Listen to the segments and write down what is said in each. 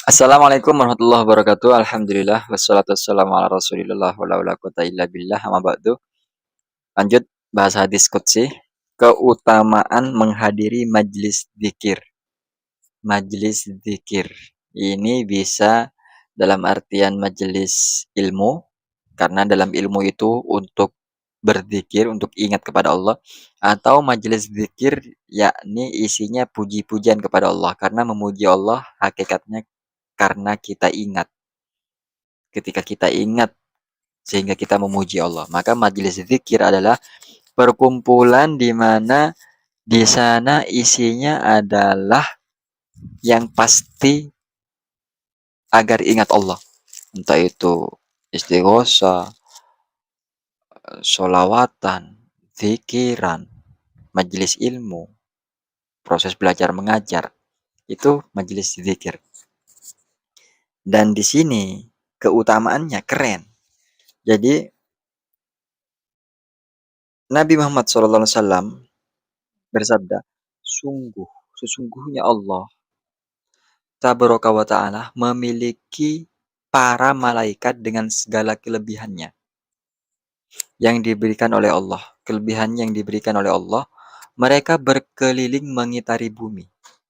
Assalamualaikum warahmatullahi wabarakatuh. Alhamdulillah wassalatu wassalamu ala Rasulillah wala haula wala quwata illa billah. Amma ba'du. Lanjut bahas hadis qudsi. Keutamaan menghadiri majlis dzikir. Majlis dzikir ini bisa dalam artian majelis ilmu, karena dalam ilmu itu untuk berzikir, untuk ingat kepada Allah, atau majelis zikir yakni isinya puji-pujian kepada Allah, karena memuji Allah hakikatnya karena kita ingat. Ketika kita ingat sehingga kita memuji Allah, maka majelis zikir adalah perkumpulan di mana di sana isinya adalah yang pasti agar ingat Allah, entah itu istighosa, sholawatan, zikiran, majelis ilmu, proses belajar mengajar, itu majelis zikir. Dan di sini keutamaannya keren. Jadi Nabi Muhammad SAW bersabda, sesungguhnya Allah Tabaraka wa Ta'ala memiliki para malaikat dengan segala kelebihannya yang diberikan oleh Allah. Kelebihan yang diberikan oleh Allah, mereka berkeliling mengitari bumi.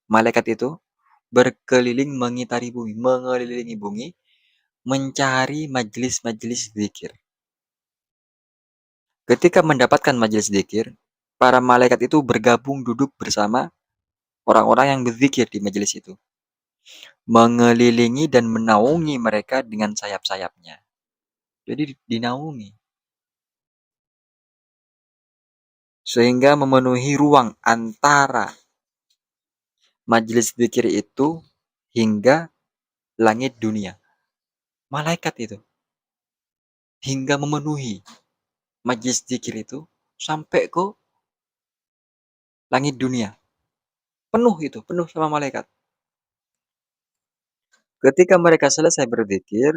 Malaikat itu berkeliling mengitari bumi, mengelilingi bumi, mencari majelis-majelis zikir. Ketika mendapatkan majelis zikir, para malaikat itu bergabung duduk bersama orang-orang yang berzikir di majelis itu, mengelilingi dan menaungi mereka dengan sayap-sayapnya. Jadi dinaungi. Sehingga memenuhi ruang antara majelis zikir itu hingga langit dunia. Malaikat itu hingga memenuhi majelis zikir itu sampai ke langit dunia. Penuh itu, penuh sama malaikat. Ketika mereka selesai berzikir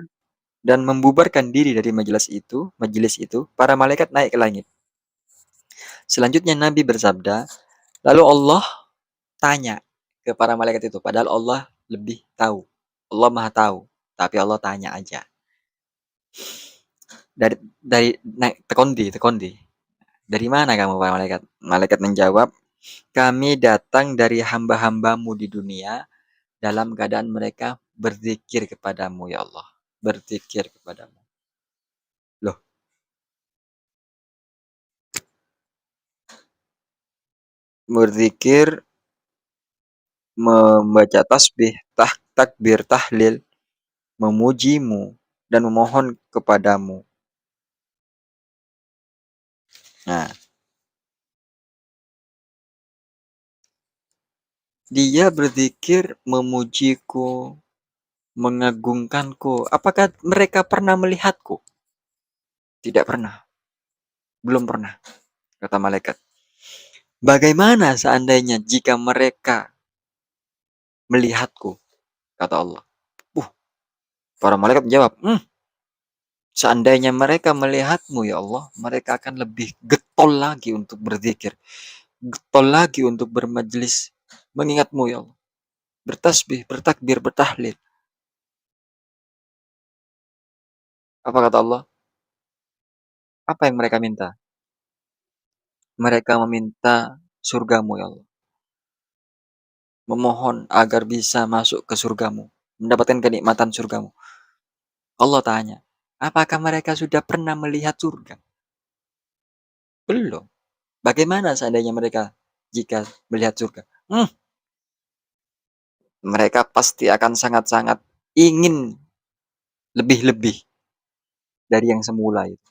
dan membubarkan diri dari majelis itu, para malaikat naik ke langit. Selanjutnya Nabi bersabda, lalu Allah tanya ke para malaikat itu, padahal Allah lebih tahu. Allah Maha tahu, tapi Allah tanya aja. Dari naik tekondi. Dari mana kamu para malaikat? Malaikat menjawab, kami datang dari hamba-hambamu di dunia dalam keadaan mereka berzikir kepadamu ya Allah. Berzikir kepadamu. Loh, berzikir, membaca tasbih, takbir, tahlil, memujimu dan memohon kepadamu. Nah, dia berzikir memujiku, mengagungkanku. Apakah mereka pernah melihatku? Tidak pernah. Belum pernah, kata malaikat. Bagaimana seandainya jika mereka melihatku? Kata Allah. Para malaikat menjawab, seandainya mereka melihatmu ya Allah, mereka akan lebih getol lagi untuk berzikir. Getol lagi untuk bermajlis mengingatmu ya Allah. Bertasbih, bertakbir, bertahlil. Apa kata Allah? Apa yang mereka minta? Mereka meminta surgamu ya Allah. Memohon agar bisa masuk ke surgamu. Mendapatkan kenikmatan surgamu. Allah tanya, apakah mereka sudah pernah melihat surga? Belum. Bagaimana seandainya mereka jika melihat surga? Mereka pasti akan sangat-sangat ingin lebih-lebih dari yang semula itu.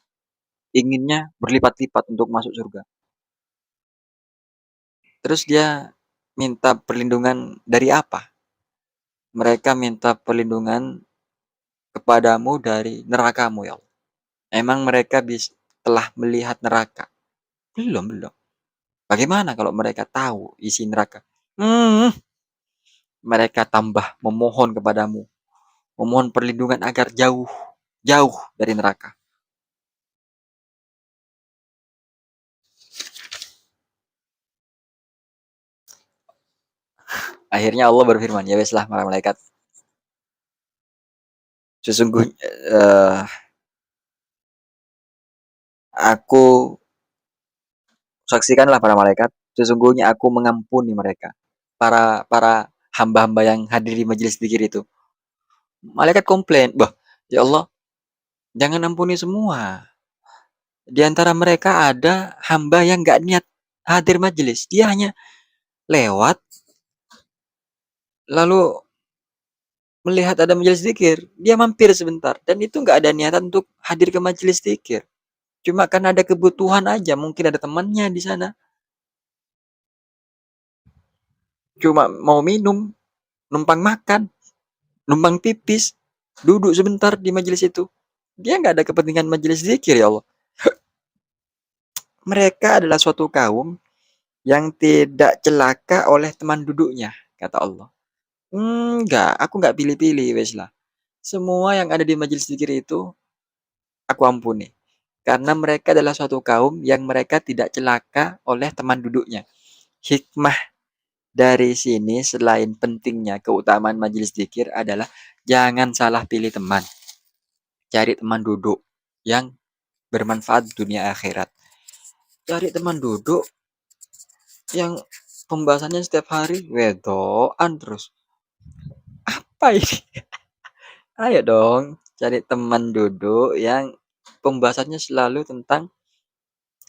Inginnya berlipat-lipat untuk masuk surga. Terus dia minta perlindungan dari apa? Mereka minta perlindungan kepadamu dari nerakamu ya Allah. Emang mereka telah melihat neraka? Belum. Bagaimana kalau mereka tahu isi neraka? Mereka tambah memohon kepadamu. Memohon perlindungan agar jauh dari neraka. Akhirnya Allah berfirman, ya weslah para malaikat. Sesungguhnya aku saksikanlah para malaikat, sesungguhnya aku mengampuni mereka. Para hamba-hamba yang hadir di majelis zikir itu. Malaikat komplain, "Bah, ya Allah, jangan ampuni semua. Di antara mereka ada hamba yang gak niat hadir majelis. Dia hanya lewat lalu melihat ada majelis zikir. Dia mampir sebentar dan itu gak ada niatan untuk hadir ke majelis zikir. Cuma karena ada kebutuhan aja, mungkin ada temannya di sana. Cuma mau minum, numpang makan, numpang pipis, duduk sebentar di majelis itu. Dia nggak ada kepentingan majelis zikir, ya Allah. Mereka adalah suatu kaum yang tidak celaka oleh teman duduknya, kata Allah. Enggak, aku nggak pilih-pilih, wes lah. Semua yang ada di majelis zikir itu aku ampuni. Karena mereka adalah suatu kaum yang mereka tidak celaka oleh teman duduknya. Hikmah dari sini selain pentingnya keutamaan majelis zikir adalah jangan salah pilih teman. Cari teman duduk yang bermanfaat dunia akhirat. Cari teman duduk yang pembahasannya setiap hari wedoan terus. Apa ini? Ayo dong, cari teman duduk yang pembahasannya selalu tentang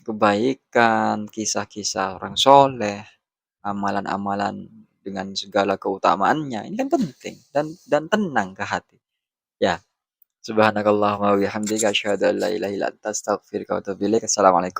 kebaikan, kisah-kisah orang soleh, amalan-amalan dengan segala keutamaannya. Ini kan penting dan tenang ke hati. Ya, subhanakallahumma wa bihamdika asyhadu an la ilaha illa anta astaghfiruka wa atubu ilaik. Assalamualaikum.